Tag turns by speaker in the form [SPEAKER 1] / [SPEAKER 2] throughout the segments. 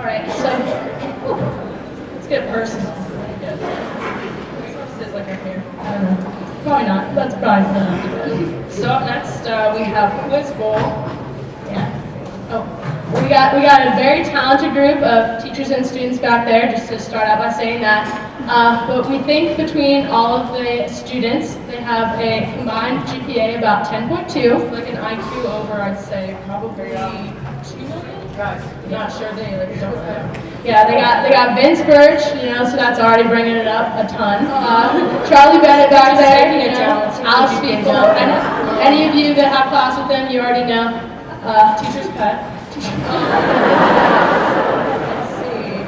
[SPEAKER 1] All right, so let's get personal. Sit like I'm here. I don't know. Probably not. That's probably not. So up next, we have Quiz Bowl. Yeah. Oh, we got a very talented group of teachers and students back there. Just to start out by saying that. But we think between all of the students, they have a combined GPA about 10.2, like an IQ over, I'd say, probably 2 million. Not sure they don't know. Yeah, they got Vince Birch, so that's already bringing it up a ton. Charlie Bennett back there, Alice Spiegel. And any of you that have class with them, you already know. Teacher's pet. Let's see.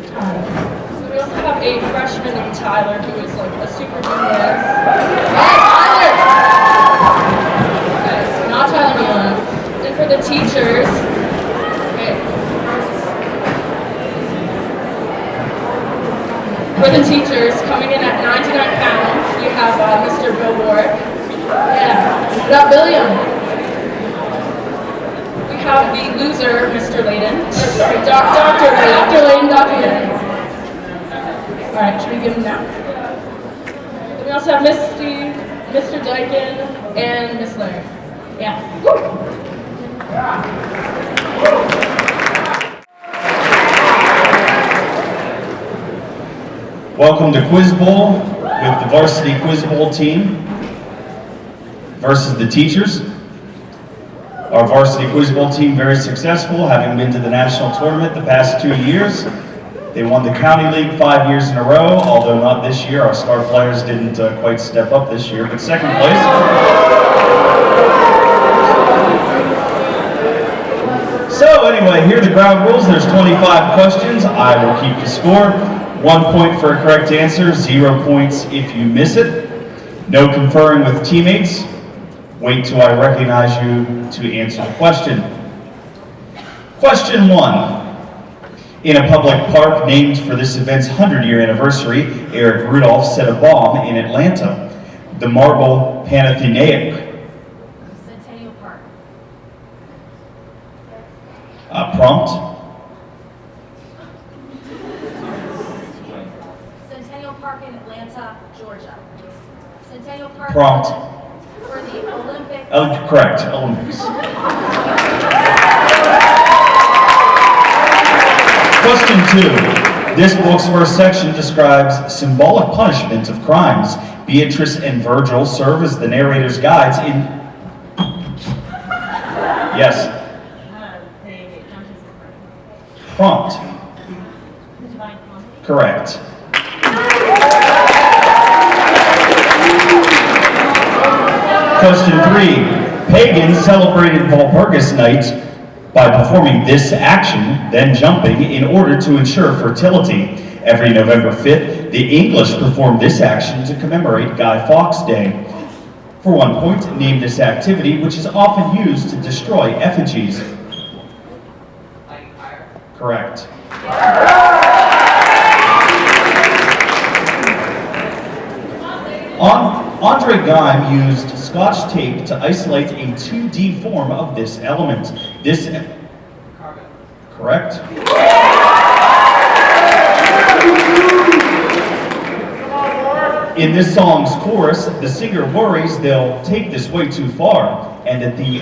[SPEAKER 1] So we also have a freshman named Tyler, who is like a super genius. Hey, Tyler! Yes, not Tyler Nealon. And for the teachers, coming in at 99 pounds, we have Mr. Bill Ward. Yeah, what up, William? We have the loser, Mr. Layden. Sorry, Dr. Layden. All right, should we give him now? Then we also have Mr. Dyken, and Miss Larry. Yeah. Woo.
[SPEAKER 2] Welcome to Quiz Bowl with the varsity Quiz Bowl team versus the teachers. Our varsity Quiz Bowl team very successful, having been to the national tournament the past 2 years. They won the county league 5 years in a row, although not this year. Our star players didn't quite step up this year, but second place. So anyway, here are the ground rules. There's 25 questions. I will keep the score. 1 point for a correct answer, 0 points if you miss it. No conferring with teammates. Wait till I recognize you to answer the question. Question 1. In a public park named for this event's 100-year anniversary, Eric Rudolph set a bomb in Atlanta. The Marble Panathinaike.
[SPEAKER 3] Centennial Park.
[SPEAKER 2] Prompt.
[SPEAKER 3] Centennial Park in Atlanta, Georgia. Centennial Park.
[SPEAKER 2] Prompt.
[SPEAKER 3] For the Olympics.
[SPEAKER 2] Correct, Olympics. Question 2. This book's first section describes symbolic punishment of crimes. Beatrice and Virgil serve as the narrator's guides in... Yes. Prompt. Correct. Question 3. Pagans celebrated Walpurgis Night by performing this action, then jumping, in order to ensure fertility. Every November 5th, the English performed this action to commemorate Guy Fawkes Day. For 1 point, name this activity, which is often used to destroy effigies. Correct. Andre Geim used Scotch tape to isolate a 2D form of this element. This... Carbon. Correct. In this song's chorus, the singer worries they'll take this way too far, and that the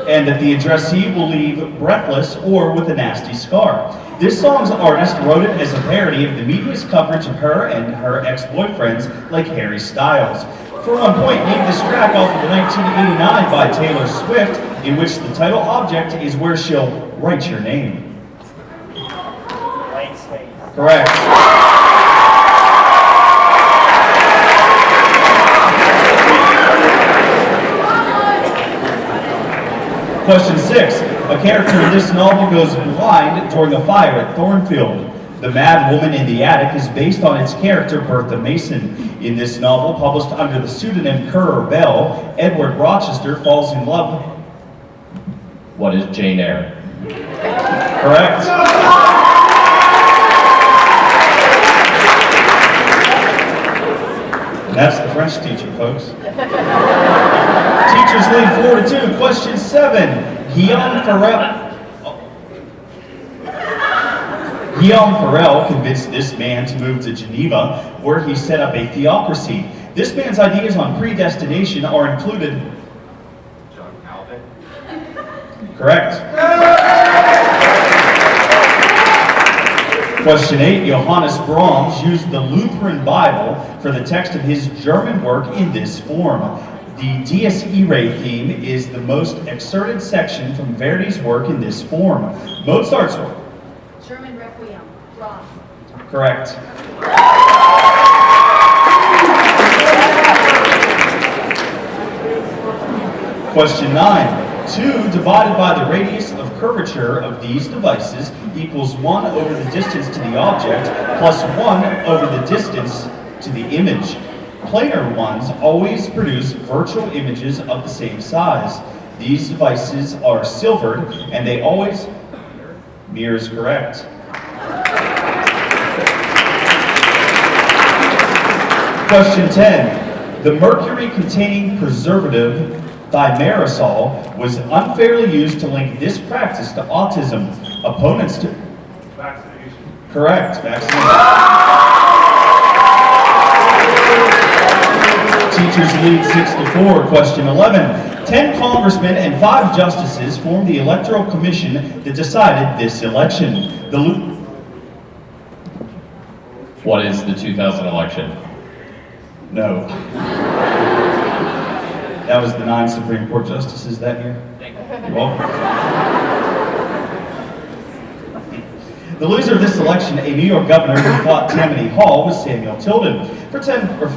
[SPEAKER 2] and that the addressee will leave breathless or with a nasty scar. This song's artist wrote it as a parody of the media's coverage of her and her ex-boyfriends like Harry Styles. For 1 point, name this track off of the 1989 by Taylor Swift, in which the title object is where she'll write your name. Correct. Question 6. A character in this novel goes blind during a fire at Thornfield. The Mad Woman in the Attic is based on its character Bertha Mason. In this novel, published under the pseudonym Currer Bell, Edward Rochester falls in love. What is Jane Eyre? Correct. That's the French teacher, folks. Teachers lead 4-2. Question 7. Guillaume Farel convinced this man to move to Geneva, where he set up a theocracy. This man's ideas on predestination are included. John Calvin. Correct. Question 8. Johannes Brahms used the Lutheran Bible for the text of his German work in this form. The Dies Irae theme is the most excerpted section from Verdi's work in this form. Mozart's work.
[SPEAKER 3] German Requiem, Brahms.
[SPEAKER 2] Correct. Question 9. 2 divided by the radius of curvature of these devices equals 1 over the distance to the object plus 1 over the distance to the image. Planar ones always produce virtual images of the same size. These devices are silvered and they always... Mirror is correct. Question 10. The mercury-containing preservative thimerosal was unfairly used to link this practice to autism. Opponents to... Vaccination. Correct. Vaccination. Teachers lead 6-4. Question 11. 10 congressmen and 5 justices formed the Electoral Commission that decided this election.
[SPEAKER 4] What is the 2000 election?
[SPEAKER 2] No. That was the 9 Supreme Court justices that year.
[SPEAKER 4] Thank you.
[SPEAKER 2] You're welcome. The loser of this election, a New York governor who fought Tammany Hall, was Samuel Tilden. For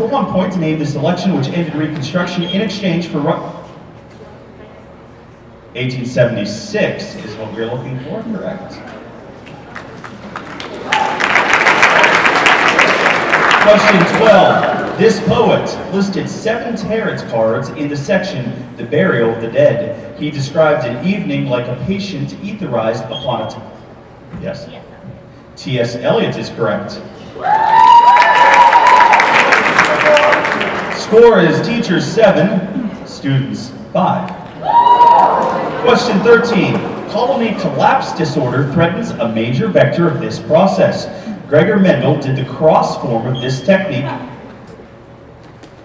[SPEAKER 2] 1 point to name this election, which ended Reconstruction in exchange for 1876 is what we're looking for, correct? Question 12. This poet listed 7 tarot cards in the section, The Burial of the Dead. He described an evening like a patient etherized upon a... Yes? T.S. Eliot is correct. Score is teachers 7, students 5. Question 13. Colony collapse disorder threatens a major vector of this process. Gregor Mendel did the cross form of this technique.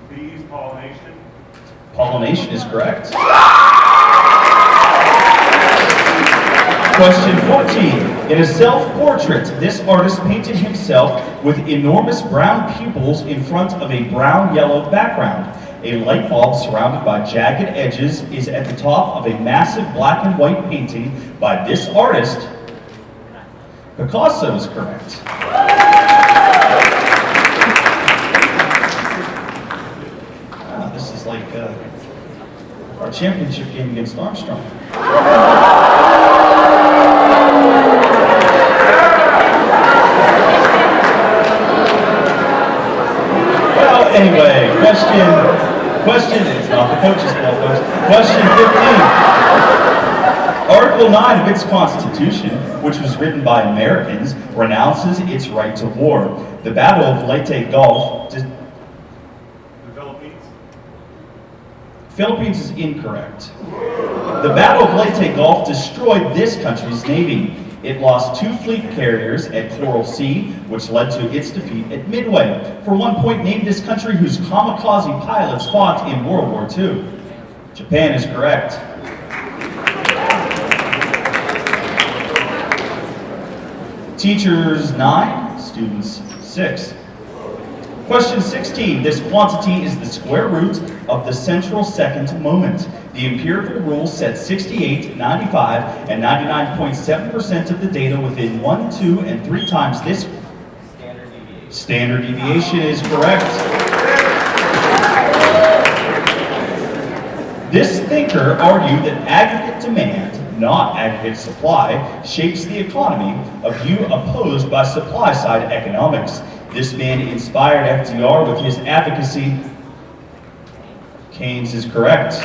[SPEAKER 5] Bees, pollination.
[SPEAKER 2] Pollination is correct. Question 14. In a self-portrait, this artist painted himself with enormous brown pupils in front of a brown-yellow background. A light bulb surrounded by jagged edges is at the top of a massive black and white painting by this artist. Picasso is correct. This is like our championship game against Armstrong. Well, anyway, question, it's not the coach's fault, folks. Question 15. Article 9 of its Constitution, which was written by Americans, renounces its right to war. The Battle of Leyte Gulf...
[SPEAKER 5] The Philippines.
[SPEAKER 2] Philippines is incorrect. The Battle of Leyte Gulf destroyed this country's navy. It lost 2 fleet carriers at Coral Sea, which led to its defeat at Midway. For 1 point, name this country whose kamikaze pilots fought in World War II. Japan is correct. Teachers 9, students 6. Question 16. This quantity is the square root of the central second moment. The empirical rule sets 68, 95, and 99.7% of the data within 1, 2, and 3 times this. Standard deviation is correct. This thinker argued that aggregate demand, not aggregate supply, shapes the economy, a view opposed by supply-side economics. This man inspired FDR with his advocacy. Keynes is correct.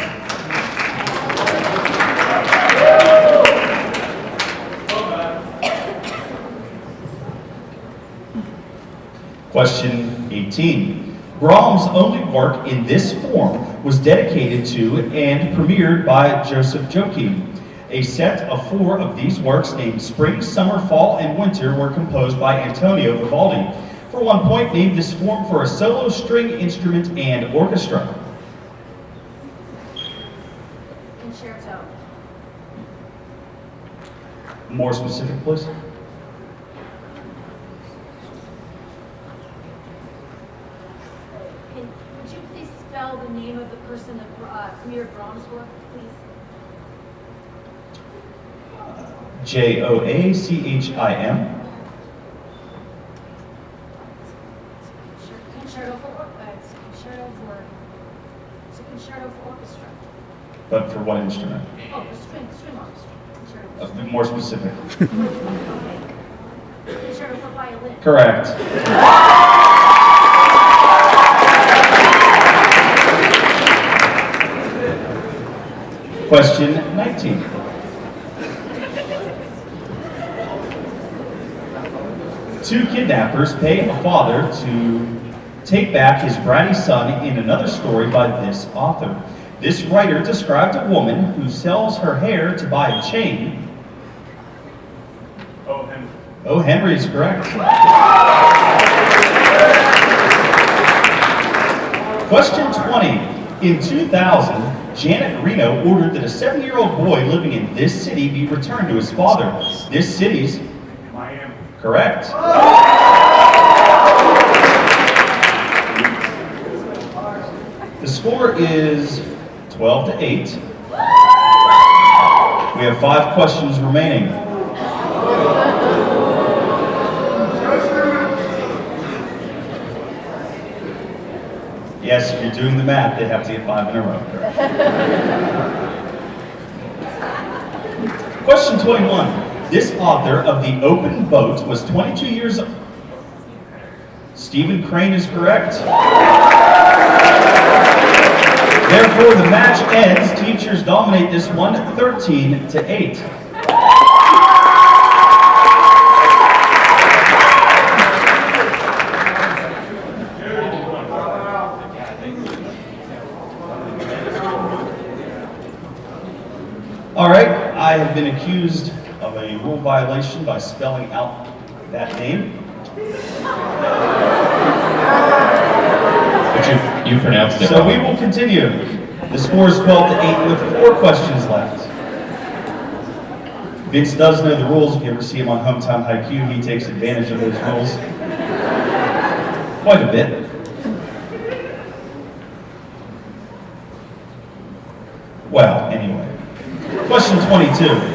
[SPEAKER 2] Question 18. Brahms' only work in this form was dedicated to and premiered by Joseph Joachim. A set of 4 of these works named Spring, Summer, Fall, and Winter were composed by Antonio Vivaldi. For 1 point, name this form for a solo string instrument and orchestra.
[SPEAKER 3] Concerto.
[SPEAKER 2] More specific, please.
[SPEAKER 3] Would you please spell the name of the person that premiered Brahms' work, please?
[SPEAKER 2] Joachim.
[SPEAKER 3] It's a concerto for orchestra.
[SPEAKER 2] But for what instrument?
[SPEAKER 3] Oh, for string orchestra. Concerto.
[SPEAKER 2] A bit more specific.
[SPEAKER 3] Okay. Concerto for violin.
[SPEAKER 2] Correct. Question 19. Two kidnappers pay a father to take back his bratty son in another story by this author. This writer described a woman who sells her hair to buy a chain.
[SPEAKER 5] Oh, Henry.
[SPEAKER 2] Oh, Henry is correct. Question 20. In 2000, Janet Reno ordered that a 7-year-old boy living in this city be returned to his father. This city's
[SPEAKER 5] Miami.
[SPEAKER 2] correct. The score is 12-8. We have 5 questions remaining. Yes, if you're doing the math, they have to get 5 in a row. Question 21. This author of The Open Boat was 22 years old. Stephen Crane is correct. Therefore, the match ends. Teachers dominate this one 13-8. All right, I have been accused of a rule violation by spelling out that name.
[SPEAKER 4] But you pronounced it
[SPEAKER 2] So
[SPEAKER 4] wrong.
[SPEAKER 2] we will continue. The score is 12-8 with 4 questions left. Vince does know the rules. If you ever see him on Hometown Haiku, he takes advantage of those rules. Quite a bit. Well, anyway. Question 22.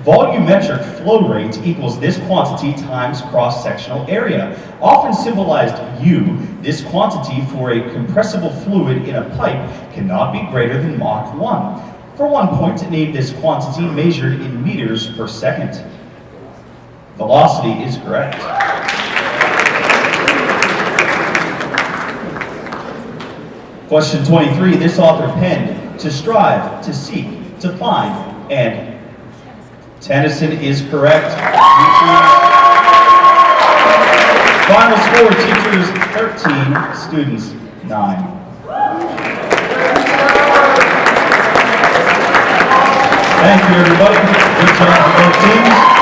[SPEAKER 2] Volumetric flow rate equals this quantity times cross-sectional area. Often symbolized U, this quantity for a compressible fluid in a pipe cannot be greater than Mach 1. For 1 point, name this quantity measured in meters per second. Velocity is correct. Question 23. This author penned to strive, to seek, to find, and Tennyson is correct. Final score, teachers 13, students 9. Thank you, everybody. Good job for both teams.